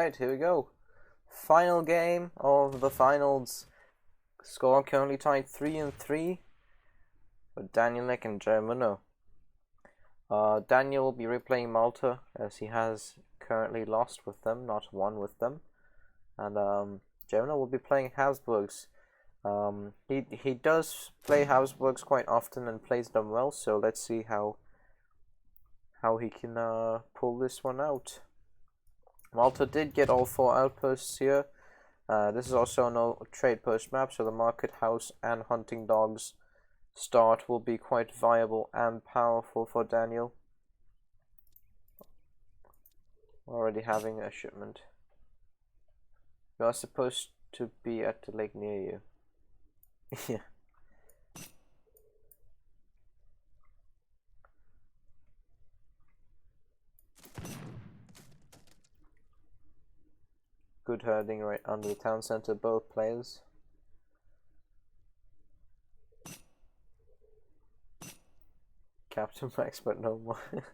Right, here we go. Final game of the finals. Score currently tied 3-3 with danielek and Jerimuno. Daniel will be replaying Malta as he has currently lost with them, not won with them. And Jerimuno will be playing Habsburgs. He does play Habsburgs quite often and plays them well, so let's see how he can pull this one out. Malta did get all 4 outposts here. This is also no trade post map, so the market house and hunting dogs start will be quite viable and powerful for Daniel. Already having a shipment. You are supposed to be at the lake near you. Yeah. Good herding right under the town center, both players. Captain Max, but no more.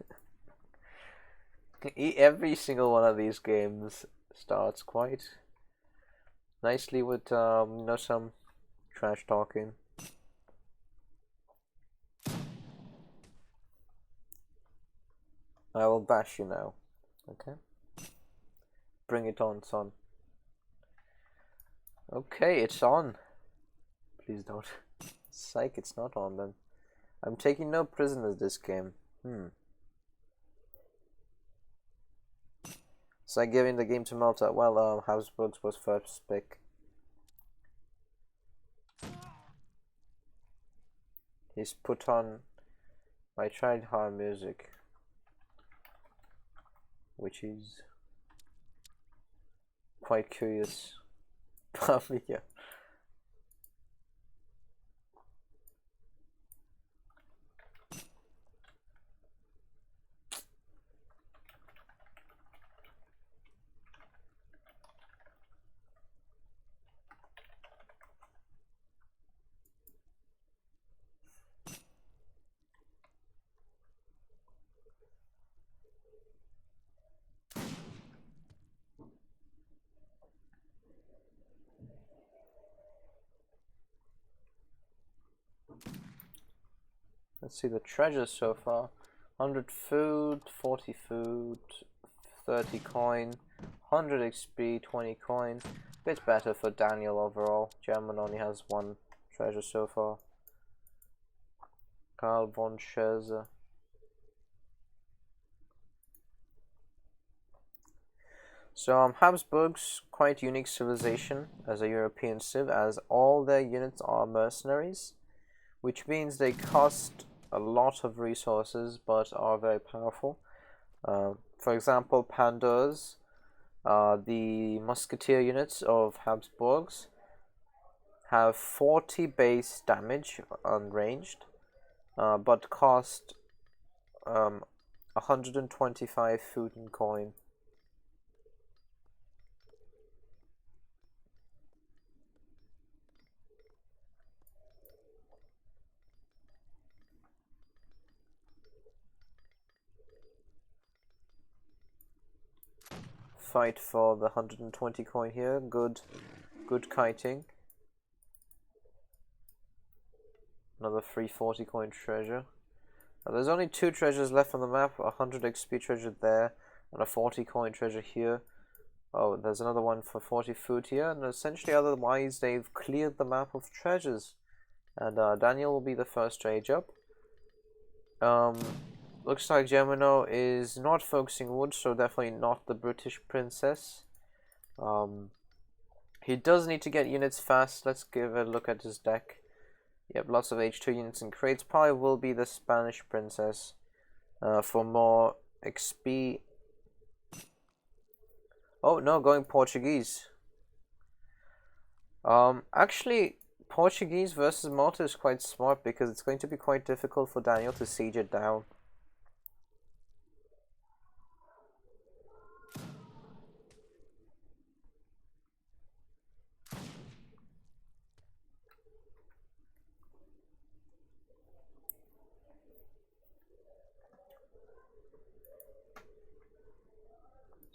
Every single one of these games starts quite nicely with some trash talking. I will bash you now. Okay. Bring it on, son. Okay, it's on. Please don't. Psych, it's not on then. I'm taking no prisoners this game. So I'm giving the game to Malta. Well, Habsburgs was first pick. He's put on my tried hard music, which is quite curious. Yeah. Let's see the treasures so far. 100 food, 40 food, 30 coin, 100 XP, 20 coin. Bit better for Daniel overall. German only has 1 treasure so far. Karl von Scherzer. So Habsburgs, quite unique civilization as a European civ, as all their units are mercenaries, which means they cost a lot of resources but are very powerful. For example, Pandours, the musketeer units of Habsburgs, have 40 base damage unranged, but cost 125 food and coin. Fight for the 120 coin here. Good kiting. Another 340 coin treasure. There's only 2 treasures left on the map. A 100 XP treasure there and a 40 coin treasure here. Oh, there's another one for 40 food here, and essentially otherwise they've cleared the map of treasures. And Daniel will be the first age up. Looks like Jerimuno is not focusing wood, so definitely not the British princess. He does need to get units fast. Let's give a look at his deck. Yep, lots of H2 units and crates. Probably will be the Spanish princess for more XP. Oh no, going Portuguese. Actually, Portuguese versus Malta is quite smart because it's going to be quite difficult for Daniel to siege it down.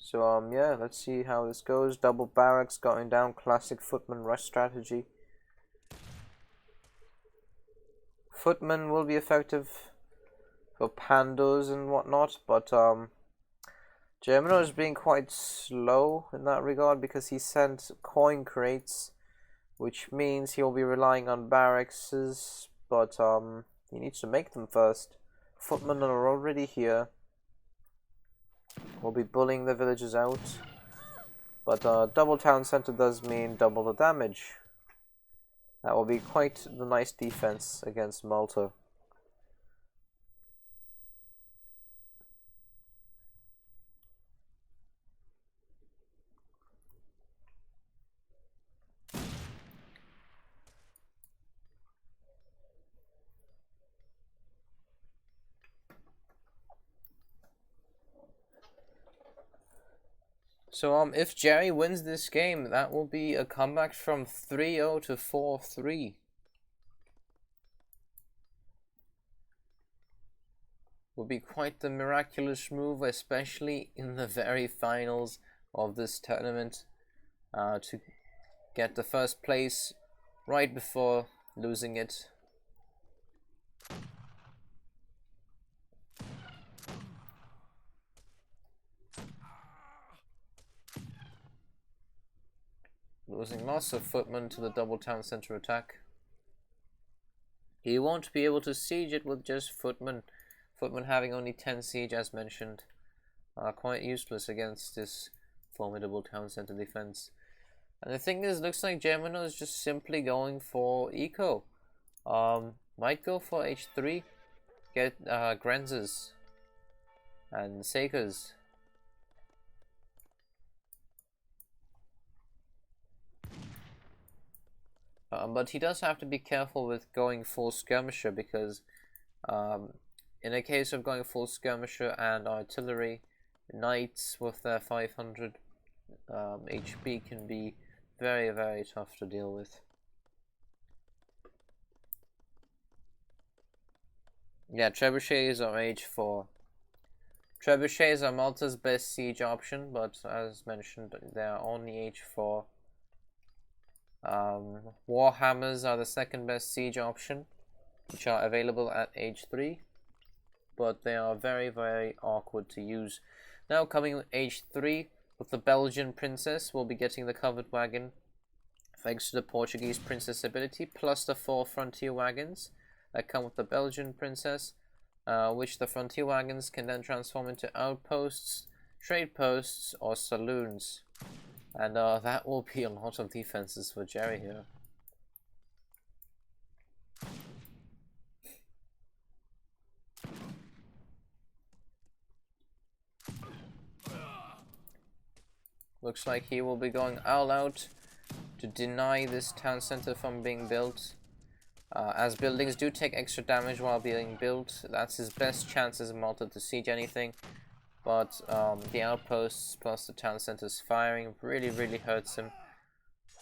So yeah, let's see how this goes. Double barracks going down, classic footman rush strategy. Footman will be effective for pandas and whatnot, but Jerimuno is being quite slow in that regard because he sent coin crates, which means he'll be relying on barracks, but he needs to make them first. Footmen are already here. We'll be bullying the villagers out, but double town center does mean double the damage. That will be quite the nice defense against Malta. So if Jerry wins this game, that will be a comeback from 3-0 to 4-3. Will be quite the miraculous move, especially in the very finals of this tournament, to get the first place right before losing it. Losing lots of footmen to the double town center attack. He won't be able to siege it with just footmen. Footmen having only 10 siege, as mentioned, are quite useless against this formidable town center defense. And the thing is, looks like Jerimuno is just simply going for eco. Might go for H3, get Grenzes and Sakers. But he does have to be careful with going full skirmisher, because in a case of going full skirmisher and artillery, knights with their 500 HP can be very, very tough to deal with. Yeah, trebuchets are H4. Trebuchets are Malta's best siege option, but as mentioned, they are only H4. Warhammers are the second best siege option, which are available at H3, but they are very, very awkward to use. Now coming with H3, with the Belgian princess, we'll be getting the covered wagon, thanks to the Portuguese princess ability, plus the 4 frontier wagons that come with the Belgian princess, which the frontier wagons can then transform into outposts, trade posts, or saloons. And that will be a lot of defenses for Jerry here. Looks like he will be going all out to deny this town center from being built. As buildings do take extra damage while being built, that's his best chances in Malta to siege anything. But the outposts plus the town center's firing really, really hurts him.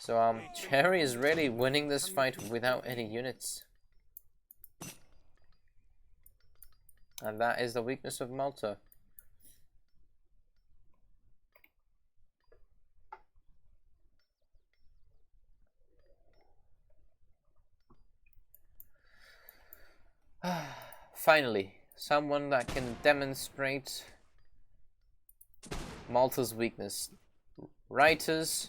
So Jerry is really winning this fight without any units. And that is the weakness of Malta. Finally, someone that can demonstrate Malta's weakness. Writers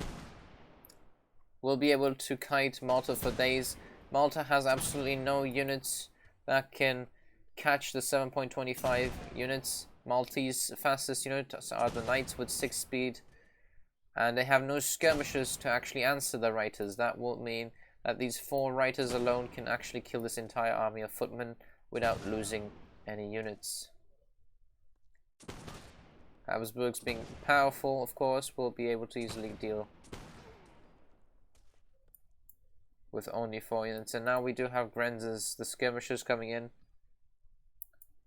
will be able to kite Malta for days. Malta has absolutely no units that can catch the 7.25 units. Maltese fastest units are the knights with 6 speed, and they have no skirmishers to actually answer the Writers. That will mean that these 4 Writers alone can actually kill this entire army of footmen without losing any units. Habsburgs, being powerful, of course, will be able to easily deal with only 4 units. And now we do have Grenzes, the skirmishers, coming in.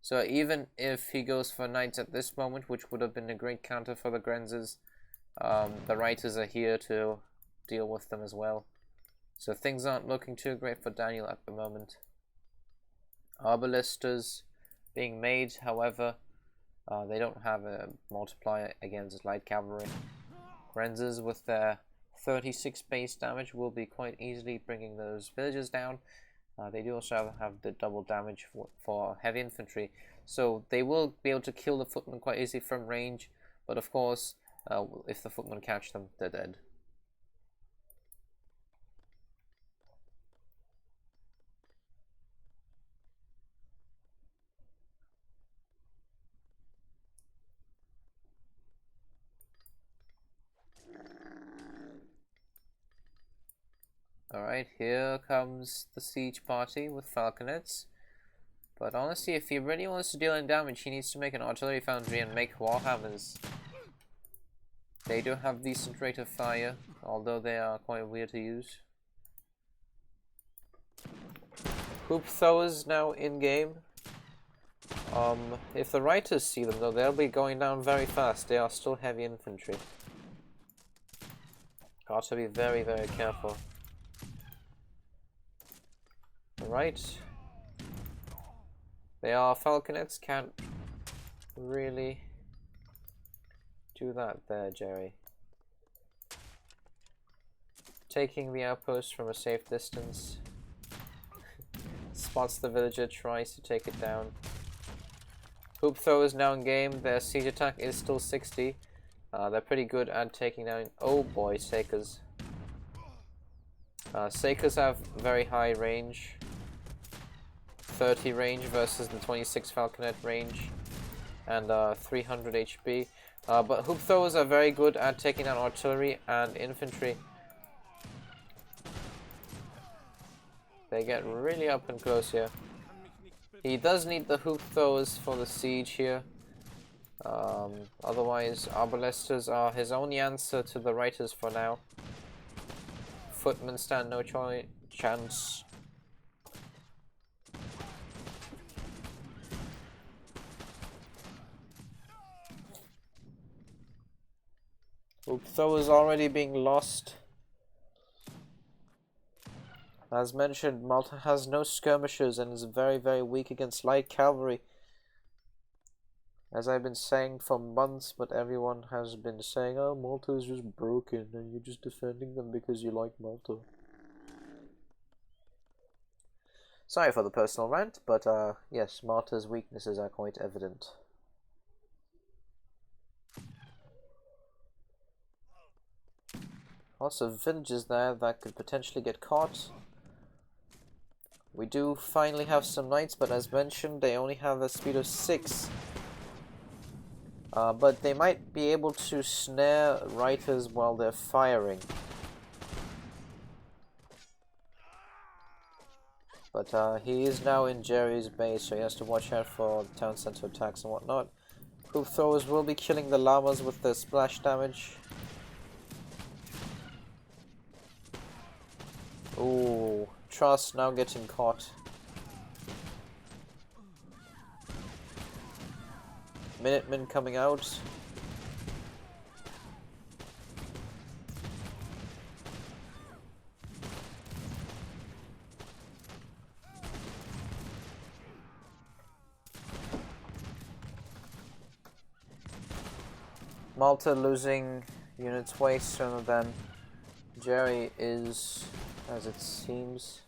So even if he goes for knights at this moment, which would have been a great counter for the Grenzes, the Writers are here to deal with them as well. So things aren't looking too great for Daniel at the moment. Arbalesters being made, however, They don't have a multiplier against light cavalry. Renzers with their 36 base damage will be quite easily bringing those villagers down. They do also have the double damage for heavy infantry, so they will be able to kill the footmen quite easily from range, but of course, if the footmen catch them, they're dead. Alright, here comes the siege party with falconets. But honestly, if he really wants to deal any damage, he needs to make an artillery foundry and make warhammers. They do have decent rate of fire, although they are quite weird to use. Hoop throwers now in game. If the Reiters see them though, they'll be going down very fast. They are still heavy infantry. Got to be very, very careful. Right. They are falconets, can't really do that there, Jerry. Taking the outpost from a safe distance. Spots the villager, tries to take it down. Hoop throwers now in game. Their siege attack is still 60. They're pretty good at taking down... Oh boy, Sakers. Sakers have very high range. 30 range versus the 26 falconet range. And 300 HP. But hoop throwers are very good at taking down artillery and infantry. They get really up and close here. He does need the hoop throwers for the siege here. Otherwise, arbalesters are his only answer to the Reiters for now. Footmen stand no chance. Hoop throwers already being lost. As mentioned, Malta has no skirmishers and is very, very weak against light cavalry. As I've been saying for months, but everyone has been saying, oh, Malta is just broken and you're just defending them because you like Malta. Sorry for the personal rant, but yes, Malta's weaknesses are quite evident. Lots of villages there that could potentially get caught. We do finally have some knights, but as mentioned, they only have a speed of 6. But they might be able to snare Reiters while they're firing. But he is now in Jerry's base, so he has to watch out for town center attacks and whatnot. Hoop throwers will be killing the llamas with their splash damage. Ooh, Truss now getting caught. Minutemen coming out. Malta losing units way sooner than Jerry is, as it seems.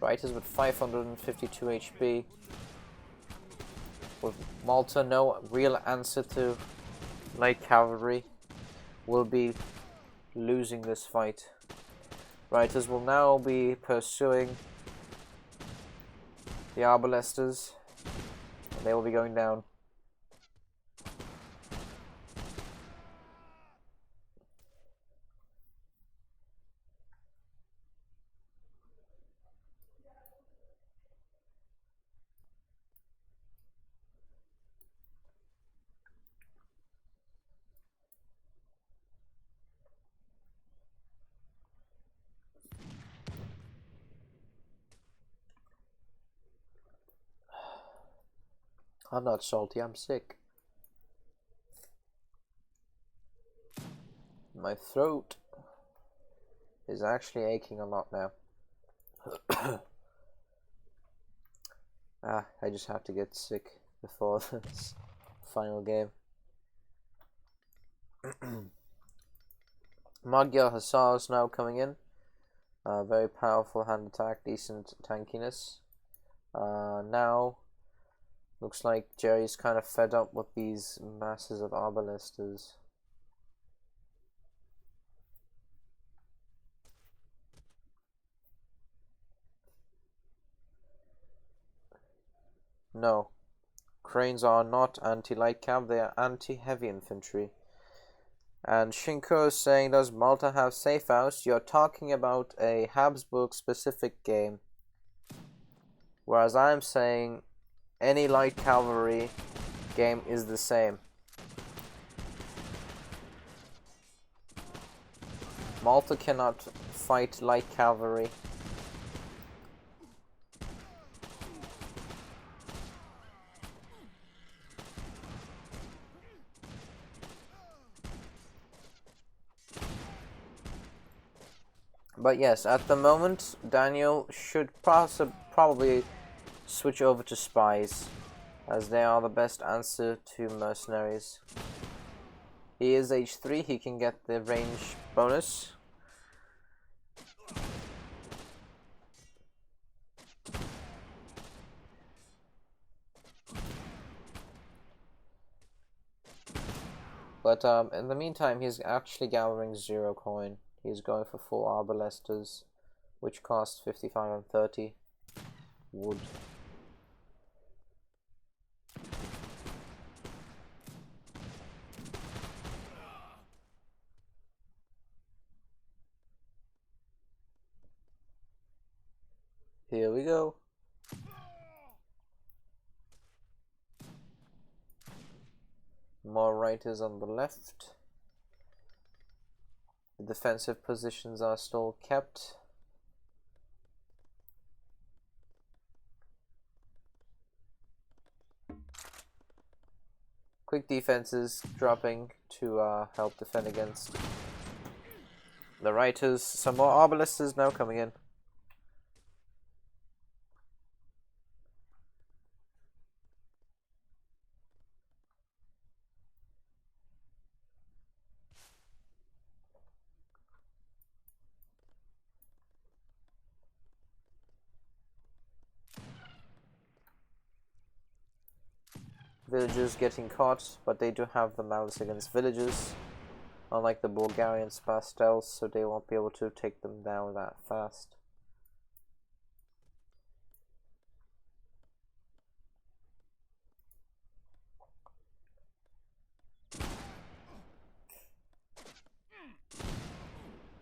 Reiters with 552 HP. With Malta no real answer to light cavalry, will be losing this fight. Reiters will now be pursuing the arbalesters, and they will be going down. I'm not salty, I'm sick. My throat is actually aching a lot now. I just have to get sick before this. final game. Magyar Hussars now coming in. Very powerful hand attack, decent tankiness. Now, looks like Jerry's kind of fed up with these masses of arbalesters. No, cranes are not anti-light cav, they are anti-heavy infantry. And Shinko is saying, does Malta have safe house? You're talking about a Habsburg specific game. Whereas I'm saying any light cavalry game is the same. Malta cannot fight light cavalry. But yes, at the moment, Daniel should probably switch over to spies, as they are the best answer to mercenaries. He is H3, he can get the range bonus. But in the meantime, he's actually gathering 0 coin. He's going for 4 arbalesters, which cost 55 and 30 wood. Here we go. More writers on the left. The defensive positions are still kept. Quick defenses dropping to help defend against the writers. Some more arbalesters now coming in. Villagers getting caught, but they do have the malice against villagers, unlike the Bulgarians pastels, so they won't be able to take them down that fast.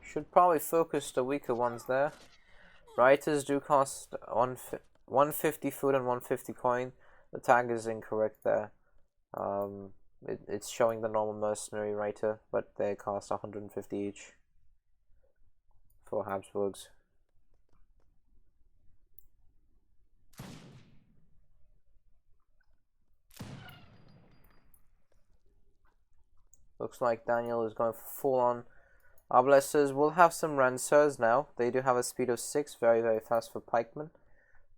Should probably focus the weaker ones there. Writers do cost 150 food and 150 coin. The tag is incorrect there. It's showing the normal mercenary writer, but they cost 150 each for Habsburgs. Looks like Daniel is going for full on arbalesters. We'll have some Rancers now. They do have a speed of 6, very, very fast for pikemen.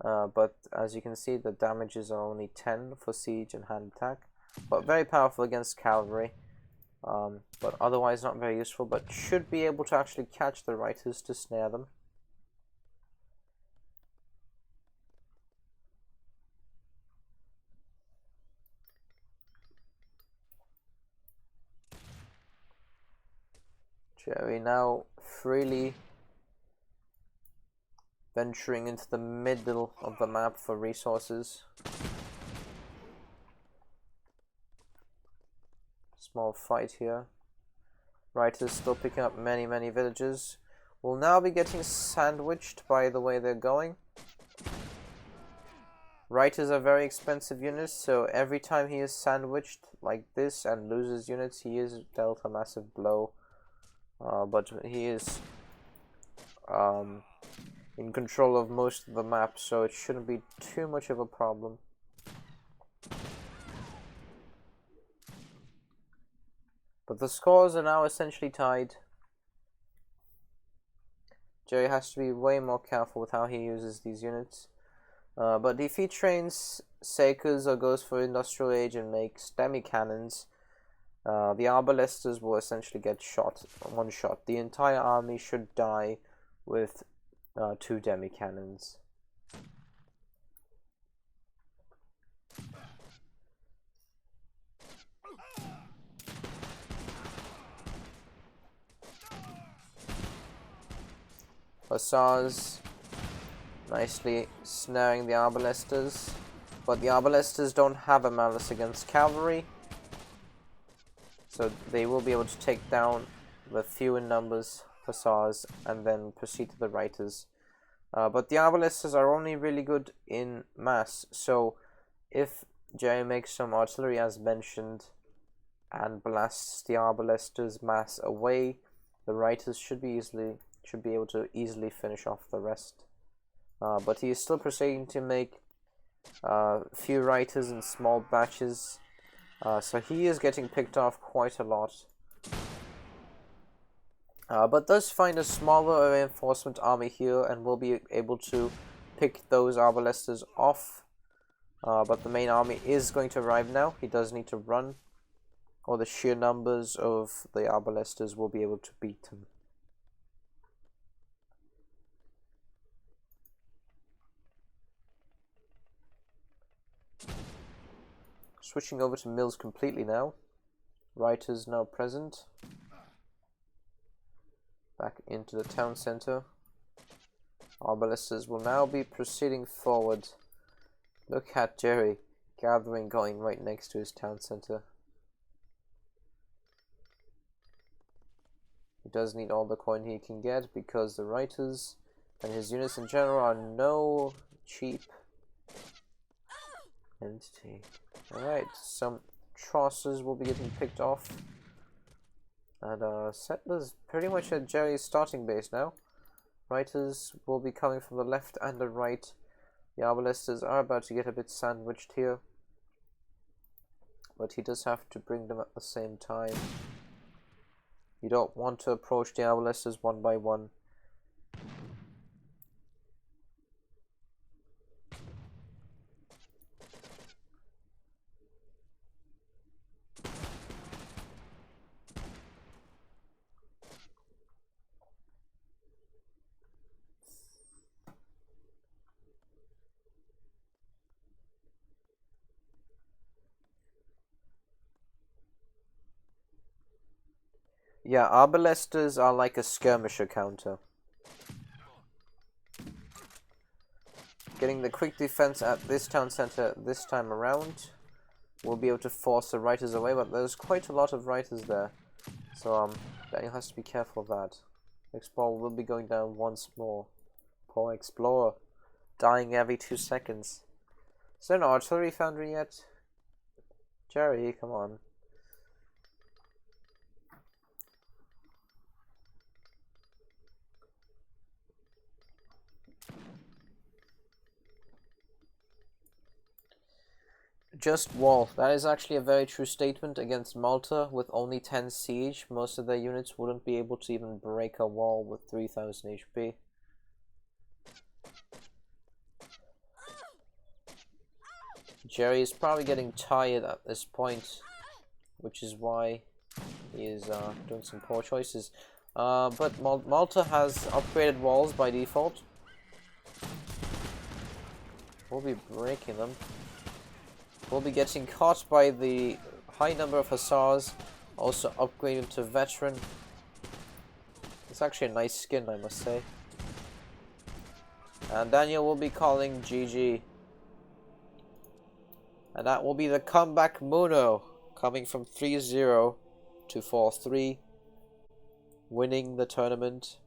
But as you can see, the damages are only 10 for siege and hand attack, but very powerful against cavalry, but otherwise not very useful, but should be able to actually catch the writers to snare them. Jerry now freely venturing into the middle of the map for resources. Small fight here. Writers still picking up many villages. Will now be getting sandwiched by the way they're going. Writers are very expensive units, so every time he is sandwiched like this and loses units, he is dealt a massive blow. But he is in control of most of the map, so it shouldn't be too much of a problem. But the scores are now essentially tied. Jerry has to be way more careful with how he uses these units. But if he trains Seikers or goes for Industrial Age and makes demi-cannons, the Arbalesters will essentially get shot, one shot. The entire army should die with 2 demi-cannons. Hussars nicely snaring the Arbalesters, but the Arbalesters don't have a malice against cavalry, so they will be able to take down the few in numbers Hussars and then proceed to the Reiters. But the Arbalesters are only really good in mass, so if Jerry makes some artillery as mentioned and blasts the Arbalesters mass away, the Reiters should be able to easily finish off the rest. But he is still proceeding to make few Reiters in small batches, so he is getting picked off quite a lot. But does find a smaller reinforcement army here and will be able to pick those Arbalesters off. But the main army is going to arrive now. He does need to run, or the sheer numbers of the Arbalesters will be able to beat him. Switching over to mills completely now. Reiters now present. Back into the town center. Arbalesters will now be proceeding forward. Look at Jerry gathering going right next to his town center. He does need all the coin he can get because the Reiters and his units in general are no cheap entity. Alright, some trosses will be getting picked off. And settlers pretty much at Jerry's starting base now. Reiters will be coming from the left and the right. The Arbalesters are about to get a bit sandwiched here, but he does have to bring them at the same time. You don't want to approach the Arbalesters one by one. Yeah, Arbalesters are like a skirmisher counter. Getting the quick defense at this town center this time around will be able to force the Reiters away, but there's quite a lot of Reiters there. So Daniel has to be careful of that. Explorer will be going down once more. Poor Explorer. Dying every 2 seconds. Is there an artillery foundry yet? Jerry, come on. Just WoL. That is actually a very true statement against Malta. With only 10 siege, most of their units wouldn't be able to even break a wall with 3000 HP. Jerry is probably getting tired at this point, which is why he is doing some poor choices. But Malta has upgraded walls by default. We'll be breaking them. We'll be getting caught by the high number of Hussars, also upgraded to Veteran. It's actually a nice skin, I must say. And Daniel will be calling GG. And that will be the comeback Muno, coming from 3-0 to 4-3, winning the tournament.